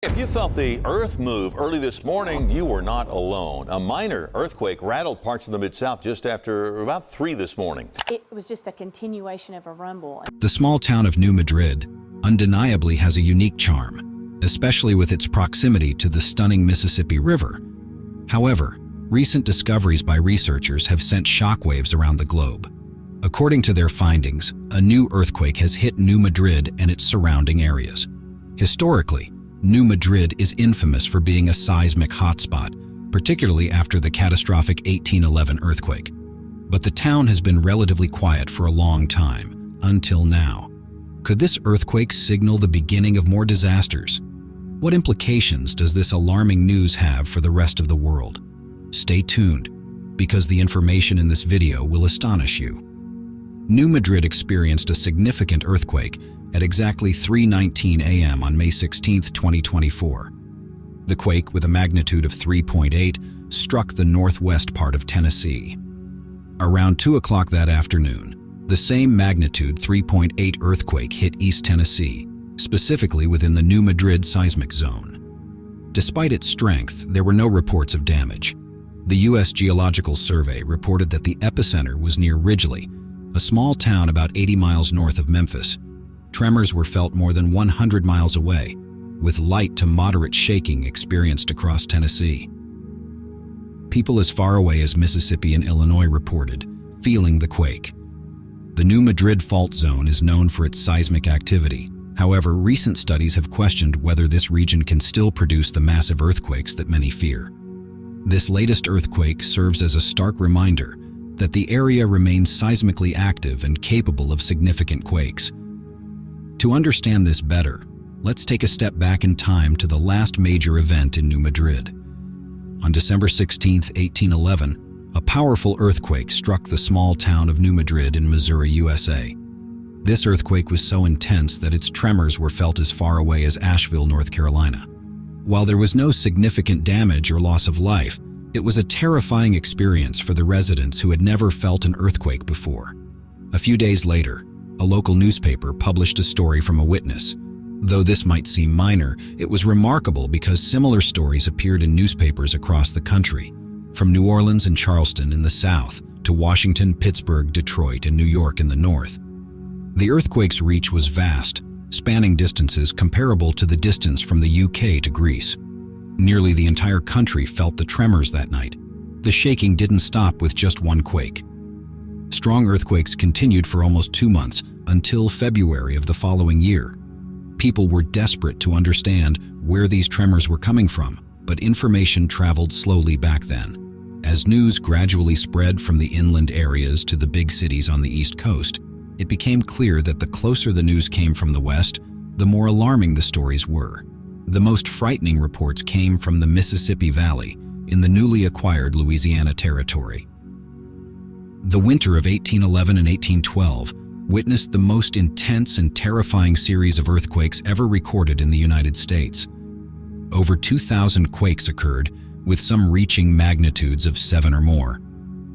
If you felt the earth move early this morning, you were not alone. A minor earthquake rattled parts of the Mid-South just after about 3 this morning. It was just a continuation of a rumble. The small town of New Madrid undeniably has a unique charm, especially with its proximity to the stunning Mississippi River. However, recent discoveries by researchers have sent shockwaves around the globe. According to their findings, a new earthquake has hit New Madrid and its surrounding areas. Historically, New Madrid is infamous for being a seismic hotspot, particularly after the catastrophic 1811 earthquake. But the town has been relatively quiet for a long time, until now. Could this earthquake signal the beginning of more disasters? What implications does this alarming news have for the rest of the world? Stay tuned, because the information in this video will astonish you. New Madrid experienced a significant earthquake at exactly 3:19 a.m. on May 16, 2024. The quake, with a magnitude of 3.8, struck the northwest part of Tennessee. Around 2 o'clock that afternoon, the same magnitude 3.8 earthquake hit East Tennessee, specifically within the New Madrid seismic zone. Despite its strength, there were no reports of damage. The U.S. Geological Survey reported that the epicenter was near Ridgely, a small town about 80 miles north of Memphis. Tremors were felt more than 100 miles away, with light to moderate shaking experienced across Tennessee. People as far away as Mississippi and Illinois reported feeling the quake. The New Madrid fault zone is known for its seismic activity. However, recent studies have questioned whether this region can still produce the massive earthquakes that many fear. This latest earthquake serves as a stark reminder that the area remains seismically active and capable of significant quakes. To understand this better, let's take a step back in time to the last major event in New Madrid. On December 16, 1811, a powerful earthquake struck the small town of New Madrid in Missouri, USA. This earthquake was so intense that its tremors were felt as far away as Asheville, North Carolina. While there was no significant damage or loss of life, it was a terrifying experience for the residents who had never felt an earthquake before. A few days later, a local newspaper published a story from a witness. Though this might seem minor, it was remarkable because similar stories appeared in newspapers across the country, from New Orleans and Charleston in the south to Washington, Pittsburgh, Detroit, and New York in the north. The earthquake's reach was vast, spanning distances comparable to the distance from the UK to Greece. Nearly the entire country felt the tremors that night. The shaking didn't stop with just one quake. Strong earthquakes continued for almost 2 months, until February of the following year. People were desperate to understand where these tremors were coming from, but information traveled slowly back then. As news gradually spread from the inland areas to the big cities on the East Coast, it became clear that the closer the news came from the West, the more alarming the stories were. The most frightening reports came from the Mississippi Valley, in the newly acquired Louisiana Territory. The winter of 1811 and 1812 witnessed the most intense and terrifying series of earthquakes ever recorded in the United States. Over 2,000 quakes occurred, with some reaching magnitudes of 7 or more.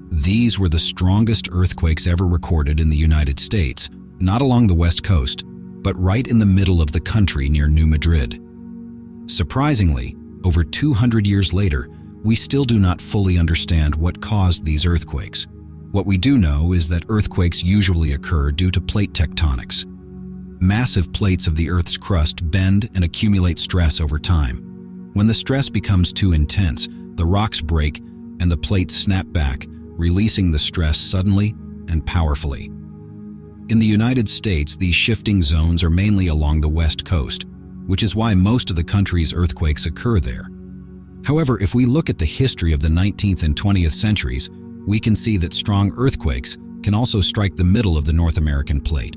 These were the strongest earthquakes ever recorded in the United States, not along the West Coast, but right in the middle of the country near New Madrid. Surprisingly, over 200 years later, we still do not fully understand what caused these earthquakes. What we do know is that earthquakes usually occur due to plate tectonics. Massive plates of the Earth's crust bend and accumulate stress over time. When the stress becomes too intense, the rocks break and the plates snap back, releasing the stress suddenly and powerfully. In the United States, these shifting zones are mainly along the West Coast, which is why most of the country's earthquakes occur there. However, if we look at the history of the 19th and 20th centuries, we can see that strong earthquakes can also strike the middle of the North American plate.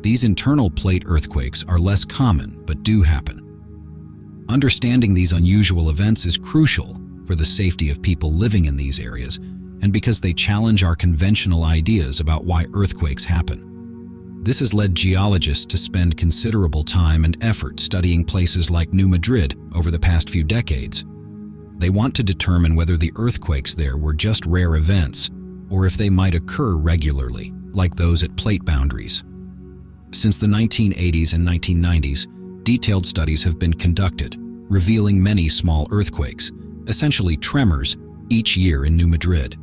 These internal plate earthquakes are less common, but do happen. Understanding these unusual events is crucial for the safety of people living in these areas, and because they challenge our conventional ideas about why earthquakes happen. This has led geologists to spend considerable time and effort studying places like New Madrid over the past few decades. They want to determine whether the earthquakes there were just rare events, or if they might occur regularly, like those at plate boundaries. Since the 1980s and 1990s, detailed studies have been conducted, revealing many small earthquakes, essentially tremors, each year in New Madrid.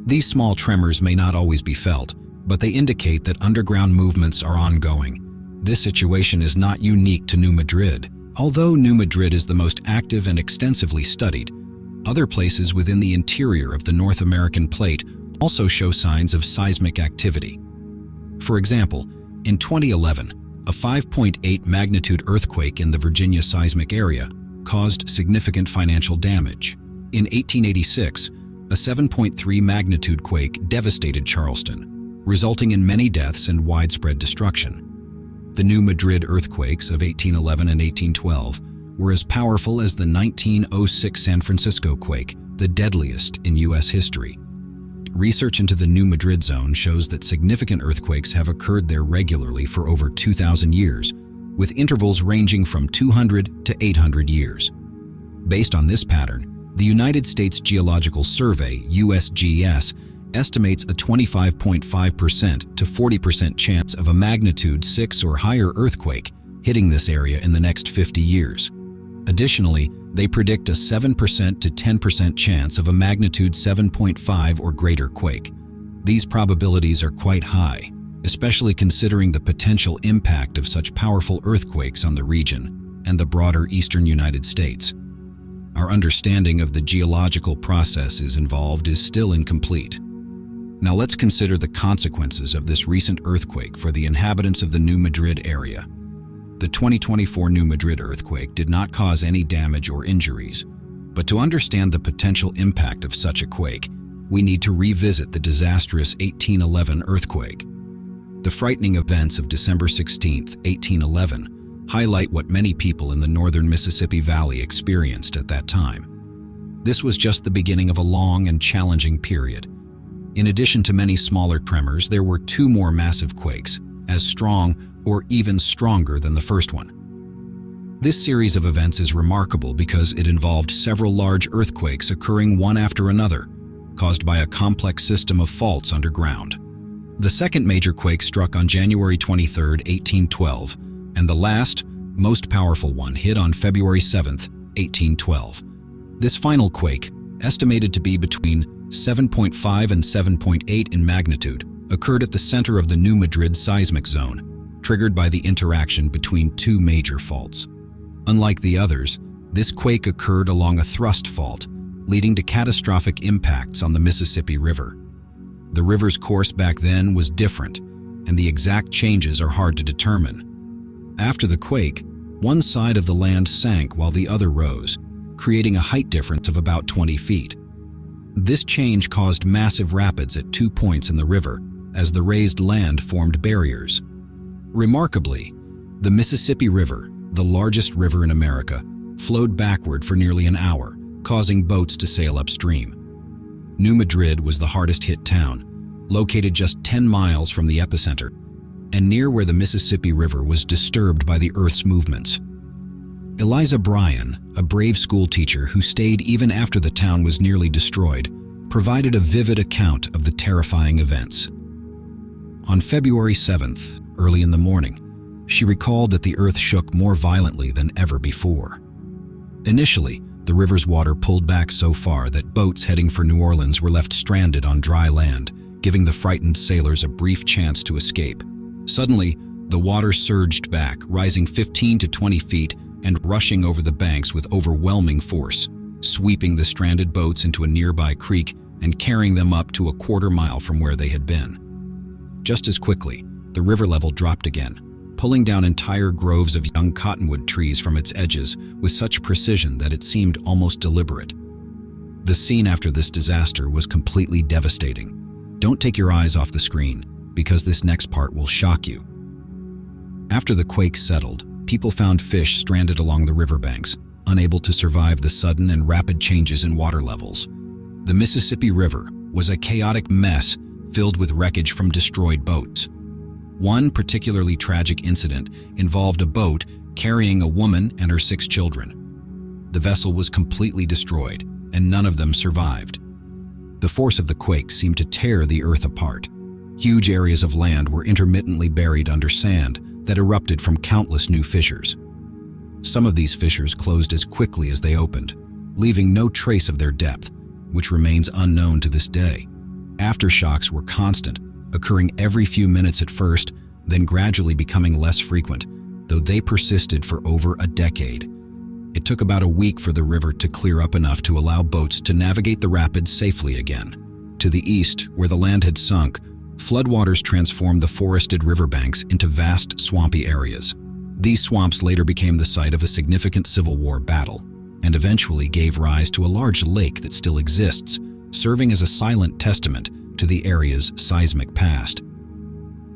These small tremors may not always be felt, but they indicate that underground movements are ongoing. This situation is not unique to New Madrid. Although New Madrid is the most active and extensively studied, other places within the interior of the North American plate also show signs of seismic activity. For example, in 2011, a 5.8 magnitude earthquake in the Virginia seismic area caused significant financial damage. In 1886, a 7.3 magnitude quake devastated Charleston, resulting in many deaths and widespread destruction. The New Madrid earthquakes of 1811 and 1812 were as powerful as the 1906 San Francisco quake, the deadliest in U.S. history. Research into the New Madrid zone shows that significant earthquakes have occurred there regularly for over 2,000 years, with intervals ranging from 200 to 800 years. Based on this pattern, the United States Geological Survey, USGS, estimates a 25.5% to 40% chance of a magnitude 6 or higher earthquake hitting this area in the next 50 years. Additionally, they predict a 7% to 10% chance of a magnitude 7.5 or greater quake. These probabilities are quite high, especially considering the potential impact of such powerful earthquakes on the region and the broader eastern United States. Our understanding of the geological processes involved is still incomplete. Now let's consider the consequences of this recent earthquake for the inhabitants of the New Madrid area. The 2024 New Madrid earthquake did not cause any damage or injuries, but to understand the potential impact of such a quake, we need to revisit the disastrous 1811 earthquake. The frightening events of December 16, 1811, highlight what many people in the northern Mississippi Valley experienced at that time. This was just the beginning of a long and challenging period. In addition to many smaller tremors, there were 2 more massive quakes, as strong or even stronger than the first one. This series of events is remarkable because it involved several large earthquakes occurring one after another, caused by a complex system of faults underground. The second major quake struck on January 23, 1812, and the last, most powerful one hit on February 7, 1812. This final quake, estimated to be between 7.5 and 7.8 in magnitude, occurred at the center of the New Madrid seismic zone, triggered by the interaction between 2 major faults. Unlike the others, this quake occurred along a thrust fault, leading to catastrophic impacts on the Mississippi River. The river's course back then was different, and the exact changes are hard to determine. After the quake, one side of the land sank while the other rose, creating a height difference of about 20 feet. This change caused massive rapids at 2 points in the river, as the raised land formed barriers. Remarkably, the Mississippi River, the largest river in America, flowed backward for nearly an hour, causing boats to sail upstream. New Madrid was the hardest hit town, located just 10 miles from the epicenter, and near where the Mississippi River was disturbed by the Earth's movements. Eliza Bryan, a brave schoolteacher who stayed even after the town was nearly destroyed, provided a vivid account of the terrifying events. On February 7th, early in the morning, she recalled that the Earth shook more violently than ever before. Initially, the river's water pulled back so far that boats heading for New Orleans were left stranded on dry land, giving the frightened sailors a brief chance to escape. Suddenly, the water surged back, rising 15 to 20 feet and rushing over the banks with overwhelming force, sweeping the stranded boats into a nearby creek and carrying them up to a quarter-mile from where they had been. Just as quickly, the river level dropped again, pulling down entire groves of young cottonwood trees from its edges with such precision that it seemed almost deliberate. The scene after this disaster was completely devastating. Don't take your eyes off the screen, because this next part will shock you. After the quake settled, people found fish stranded along the riverbanks, unable to survive the sudden and rapid changes in water levels. The Mississippi River was a chaotic mess filled with wreckage from destroyed boats. One particularly tragic incident involved a boat carrying a woman and her 6 children. The vessel was completely destroyed, and none of them survived. The force of the quake seemed to tear the earth apart. Huge areas of land were intermittently buried under sand that erupted from countless new fissures. Some of these fissures closed as quickly as they opened, leaving no trace of their depth, which remains unknown to this day. Aftershocks were constant, occurring every few minutes at first, then gradually becoming less frequent, though they persisted for over a decade. It took about a week for the river to clear up enough to allow boats to navigate the rapids safely again. To the east, where the land had sunk, floodwaters transformed the forested riverbanks into vast, swampy areas. These swamps later became the site of a significant Civil War battle, and eventually gave rise to a large lake that still exists, serving as a silent testament to the area's seismic past.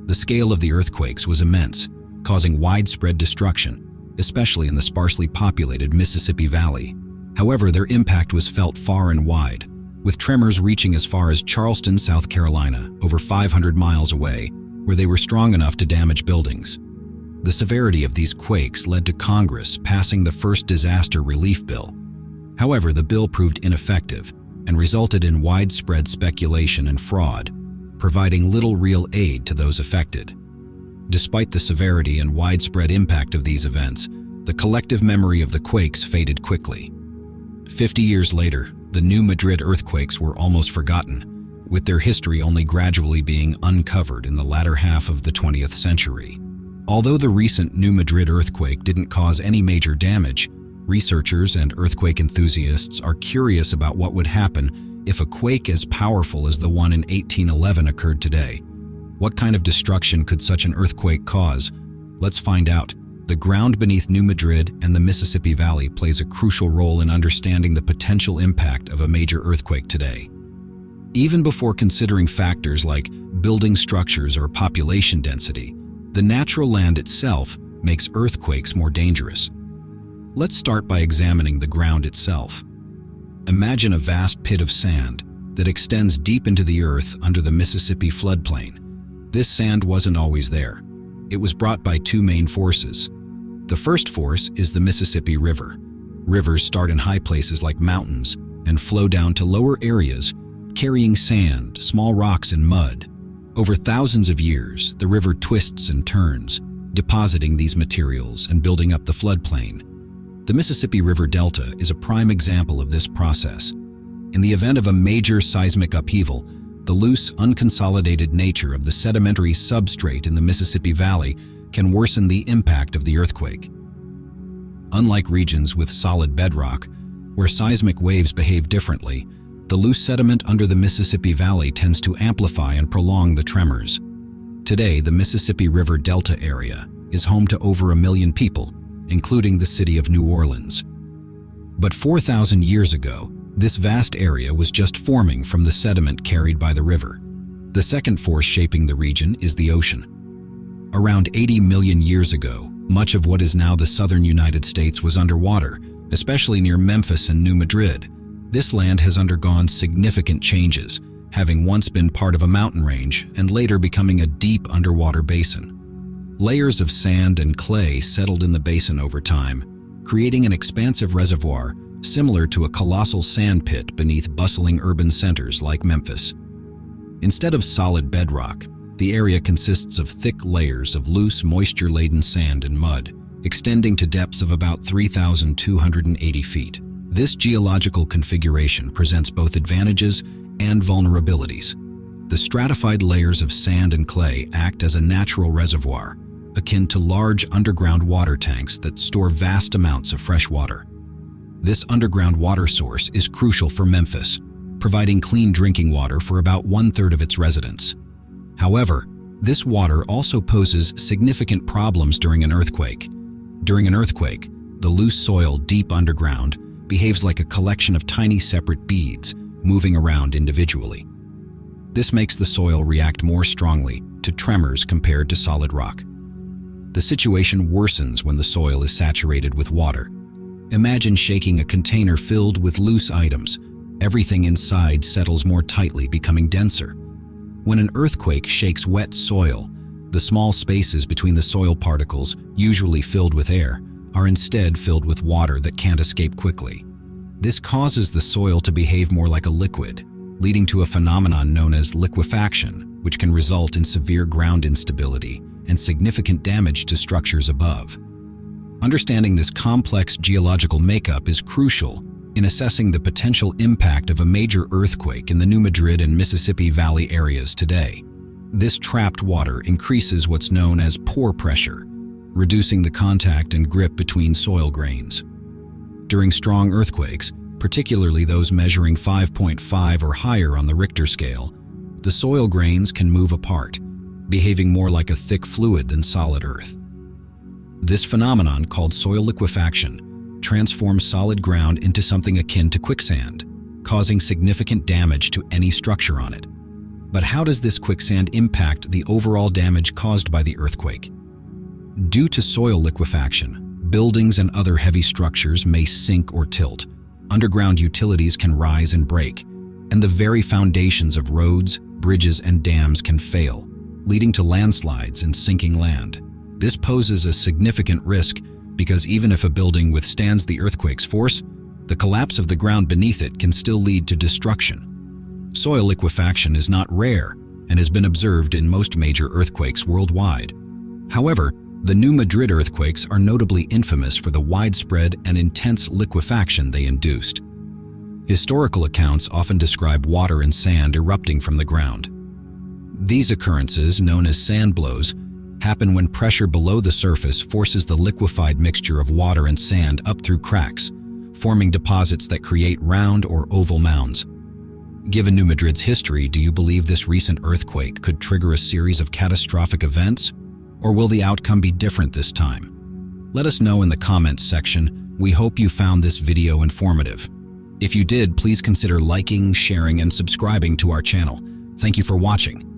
The scale of the earthquakes was immense, causing widespread destruction, especially in the sparsely populated Mississippi Valley. However, their impact was felt far and wide, with tremors reaching as far as Charleston, South Carolina, over 500 miles away, where they were strong enough to damage buildings. The severity of these quakes led to Congress passing the first disaster relief bill. However, the bill proved ineffective and resulted in widespread speculation and fraud, providing little real aid to those affected. Despite the severity and widespread impact of these events, the collective memory of the quakes faded quickly. 50 years later, the New Madrid earthquakes were almost forgotten, with their history only gradually being uncovered in the latter half of the 20th century. Although the recent New Madrid earthquake didn't cause any major damage, researchers and earthquake enthusiasts are curious about what would happen if a quake as powerful as the one in 1811 occurred today. What kind of destruction could such an earthquake cause? Let's find out. The ground beneath New Madrid and the Mississippi Valley plays a crucial role in understanding the potential impact of a major earthquake today. Even before considering factors like building structures or population density, the natural land itself makes earthquakes more dangerous. Let's start by examining the ground itself. Imagine a vast pit of sand that extends deep into the earth under the Mississippi floodplain. This sand wasn't always there. It was brought by two main forces. The first force is the Mississippi River. Rivers start in high places like mountains and flow down to lower areas, carrying sand, small rocks, and mud. Over thousands of years, the river twists and turns, depositing these materials and building up the floodplain. The Mississippi River Delta is a prime example of this process. In the event of a major seismic upheaval, the loose, unconsolidated nature of the sedimentary substrate in the Mississippi Valley can worsen the impact of the earthquake. Unlike regions with solid bedrock, where seismic waves behave differently, the loose sediment under the Mississippi Valley tends to amplify and prolong the tremors. Today, the Mississippi River Delta area is home to over 1 million people, including the city of New Orleans. But 4,000 years ago, this vast area was just forming from the sediment carried by the river. The second force shaping the region is the ocean. Around 80 million years ago, much of what is now the southern United States was underwater, especially near Memphis and New Madrid. This land has undergone significant changes, having once been part of a mountain range and later becoming a deep underwater basin. Layers of sand and clay settled in the basin over time, creating an expansive reservoir similar to a colossal sand pit beneath bustling urban centers like Memphis. Instead of solid bedrock, the area consists of thick layers of loose, moisture-laden sand and mud, extending to depths of about 3,280 feet. This geological configuration presents both advantages and vulnerabilities. The stratified layers of sand and clay act as a natural reservoir, akin to large underground water tanks that store vast amounts of fresh water. This underground water source is crucial for Memphis, providing clean drinking water for about 1/3 of its residents. However, this water also poses significant problems during an earthquake. During an earthquake, the loose soil deep underground behaves like a collection of tiny separate beads moving around individually. This makes the soil react more strongly to tremors compared to solid rock. The situation worsens when the soil is saturated with water. Imagine shaking a container filled with loose items. Everything inside settles more tightly, becoming denser. When an earthquake shakes wet soil, the small spaces between the soil particles, usually filled with air, are instead filled with water that can't escape quickly. This causes the soil to behave more like a liquid, leading to a phenomenon known as liquefaction, which can result in severe ground instability and significant damage to structures above. Understanding this complex geological makeup is crucial in assessing the potential impact of a major earthquake in the New Madrid and Mississippi Valley areas today. This trapped water increases what's known as pore pressure, reducing the contact and grip between soil grains. During strong earthquakes, particularly those measuring 5.5 or higher on the Richter scale, the soil grains can move apart, behaving more like a thick fluid than solid earth. This phenomenon, called soil liquefaction, transforms solid ground into something akin to quicksand, causing significant damage to any structure on it. But how does this quicksand impact the overall damage caused by the earthquake? Due to soil liquefaction, buildings and other heavy structures may sink or tilt, underground utilities can rise and break, and the very foundations of roads, bridges, and dams can fail, leading to landslides and sinking land. This poses a significant risk because even if a building withstands the earthquake's force, the collapse of the ground beneath it can still lead to destruction. Soil liquefaction is not rare and has been observed in most major earthquakes worldwide. However, the New Madrid earthquakes are notably infamous for the widespread and intense liquefaction they induced. Historical accounts often describe water and sand erupting from the ground. These occurrences, known as sand blows, happen when pressure below the surface forces the liquefied mixture of water and sand up through cracks, forming deposits that create round or oval mounds. Given New Madrid's history, do you believe this recent earthquake could trigger a series of catastrophic events? Or will the outcome be different this time? Let us know in the comments section. We hope you found this video informative. If you did, please consider liking, sharing, and subscribing to our channel. Thank you for watching.